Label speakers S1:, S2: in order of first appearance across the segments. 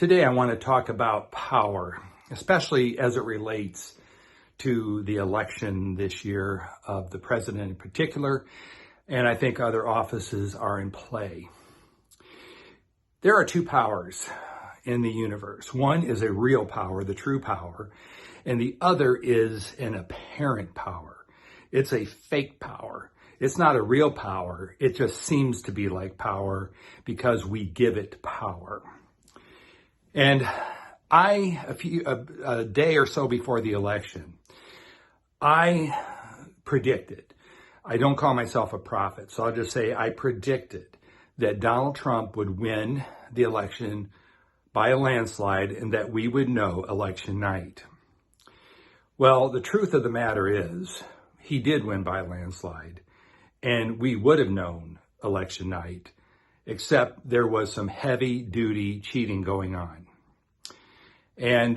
S1: Today I want to talk about power, especially as it relates to the election this year of the president in particular, and I think other offices are in play. There are two powers in the universe. One is a real power, the true power, and the other is an apparent power. It's a fake power. It's not a real power. It just seems to be like power because we give it power. And a day or so before the election, I predicted, I don't call myself a prophet, so I'll just say I predicted that Donald Trump would win the election by a landslide and that we would know election night. Well, the truth of the matter is he did win by a landslide and we would have known election night, except there was some heavy duty cheating going on. And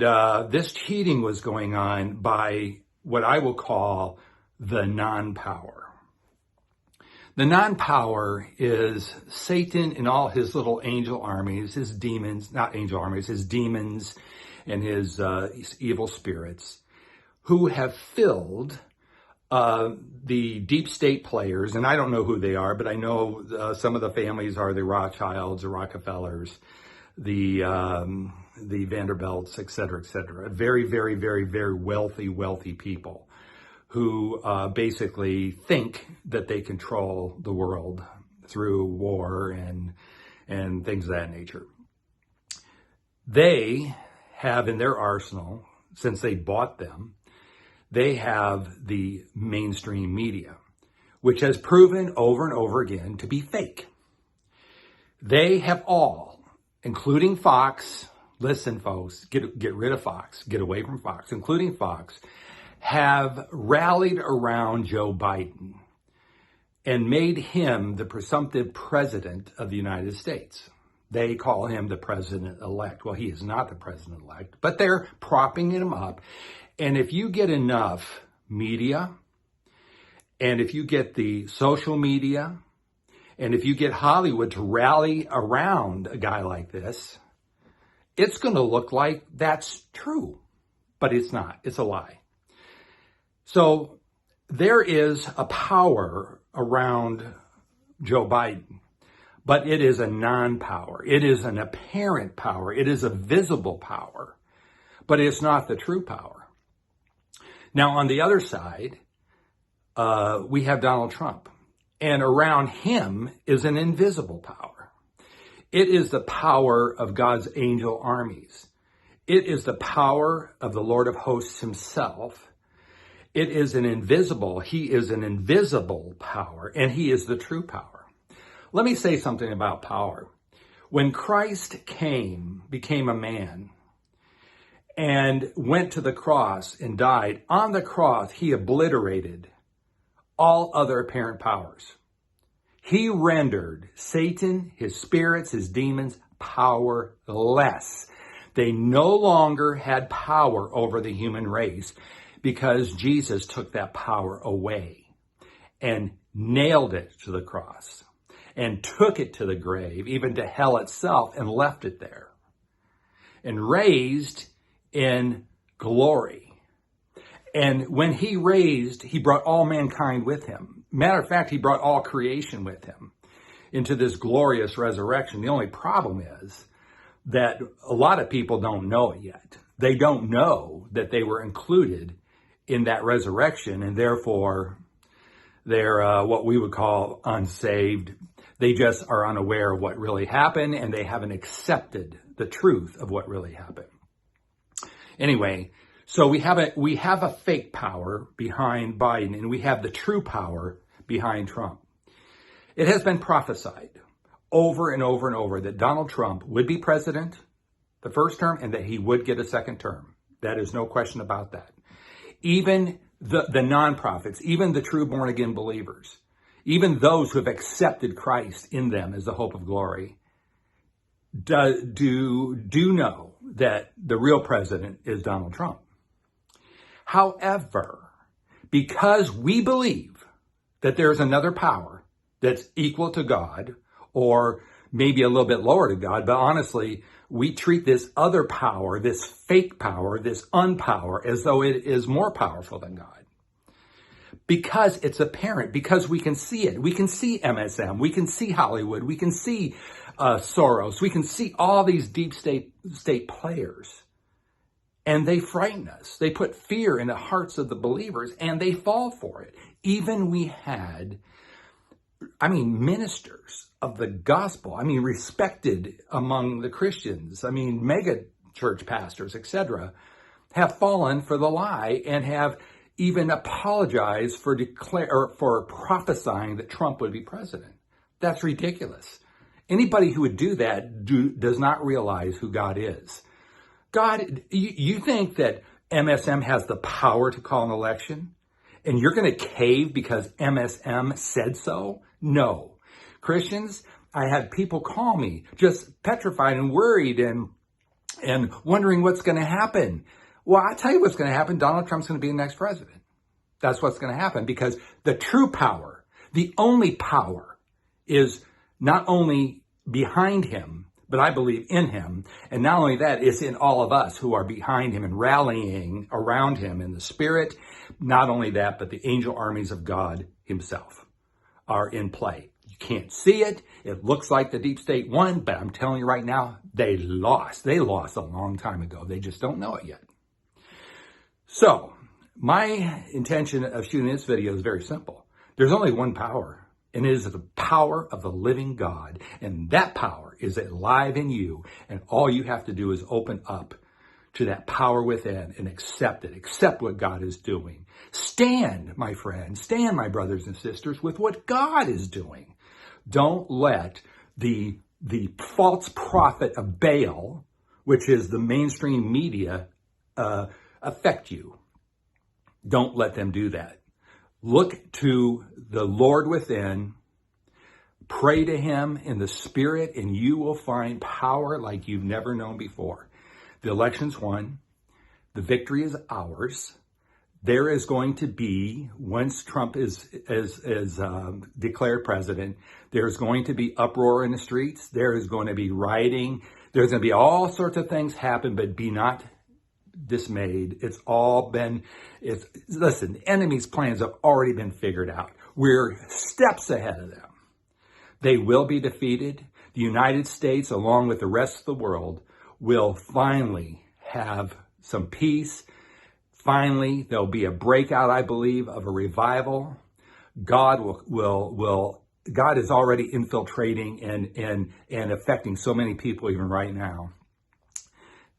S1: this cheating was going on by what I will call the non-power. The non-power is Satan and all his little angel armies, his demons, not angel armies, his demons and his evil spirits, who have filled the deep state players, and I don't know who they are, but I know some of the families are the Rothschilds, the Rockefellers, the Vanderbilts, et cetera, et cetera. Very, very, very, very wealthy people who basically think that they control the world through war and things of that nature. They have in their arsenal, since they bought them, they have the mainstream media, which has proven over and over again to be fake. They have all, including Fox, listen folks, get rid of Fox, get away from Fox, including Fox, have rallied around Joe Biden and made him the presumptive president of the United States. They call him the president-elect. Well, he is not the president-elect, but they're propping him up. And if you get enough media, and if you get the social media, and if you get Hollywood to rally around a guy like this, it's going to look like that's true. But it's not. It's a lie. So there is a power around Joe Biden, but it is a non-power. It is an apparent power. It is a visible power, but it's not the true power. Now, on the other side, we have Donald Trump, and around him is an invisible power. It is the power of God's angel armies. It is the power of the Lord of hosts himself. It is he is an invisible power, and he is the true power. Let me say something about power. When Christ became a man, and went to the cross and died, on the cross, he obliterated all other apparent powers. He rendered Satan, his spirits, his demons, powerless. They no longer had power over the human race because Jesus took that power away and nailed it to the cross and took it to the grave, even to hell itself, and left it there and raised in glory. And when he raised, he brought all mankind with him. Matter of fact, he brought all creation with him into this glorious resurrection. The only problem is that a lot of people don't know it yet. They don't know that they were included in that resurrection, and therefore they're what we would call unsaved. They just are unaware of what really happened, and they haven't accepted the truth of what really happened. Anyway, so we have a fake power behind Biden, and we have the true power behind Trump. It has been prophesied over and over and over that Donald Trump would be president the first term and that he would get a second term. That is no question about that. Even the non-prophets, even the true born-again believers, even those who have accepted Christ in them as the hope of glory, do know that the real president is Donald Trump. However, because we believe that there's another power that's equal to God or maybe a little bit lower to God, but honestly, we treat this other power, this fake power, this unpower, as though it is more powerful than God. Because it's apparent, because we can see it. We can see MSM, we can see Hollywood, we can see Soros, we can see all these deep state players. And they frighten us. They put fear in the hearts of the believers, and they fall for it. Even we had, ministers of the gospel, respected among the Christians, mega church pastors, etc., have fallen for the lie and have even apologized for prophesying that Trump would be president. That's ridiculous. Anybody who would do that does not realize who God is. God, you think that MSM has the power to call an election? And you're going to cave because MSM said so? No. Christians, I had people call me just petrified and worried and wondering what's going to happen. Well, I'll tell you what's going to happen. Donald Trump's going to be the next president. That's what's going to happen, because the true power, the only power, is not only behind him, but I believe in him. And not only that, it's in all of us who are behind him and rallying around him in the spirit. Not only that, but the angel armies of God himself are in play. You can't see it. It looks like the deep state won, but I'm telling you right now, they lost. They lost a long time ago. They just don't know it yet. So my intention of shooting this video is very simple. There's only one power, and it is the power of the living God. And that power is alive in you. And all you have to do is open up to that power within and accept it. Accept what God is doing. Stand, my friends, stand, my brothers and sisters, with what God is doing. Don't let the false prophet of Baal, which is the mainstream media, affect you. Don't let them do that. Look to the Lord within, pray to him in the spirit, and you will find power like you've never known before. The election's won. The victory is ours. There is going to be, once Trump is declared president, there's going to be uproar in the streets. There is going to be rioting. There's going to be all sorts of things happen, but be not dismayed. Listen, the enemy's plans have already been figured out. We're steps ahead of them. They will be defeated. The United States, along with the rest of the world, will finally have some peace. Finally, there'll be a breakout, I believe, of a revival. God God is already infiltrating and affecting so many people even right now.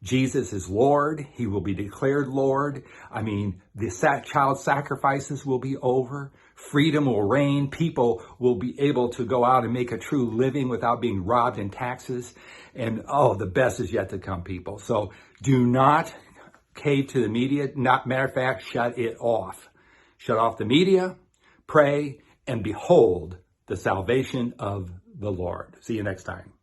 S1: Jesus is Lord. He will be declared Lord. The child sacrifices will be over. Freedom will reign. People will be able to go out and make a true living without being robbed in taxes. And the best is yet to come, people. So do not cave to the media. Matter of fact, shut it off. Shut off the media, pray, and behold the salvation of the Lord. See you next time.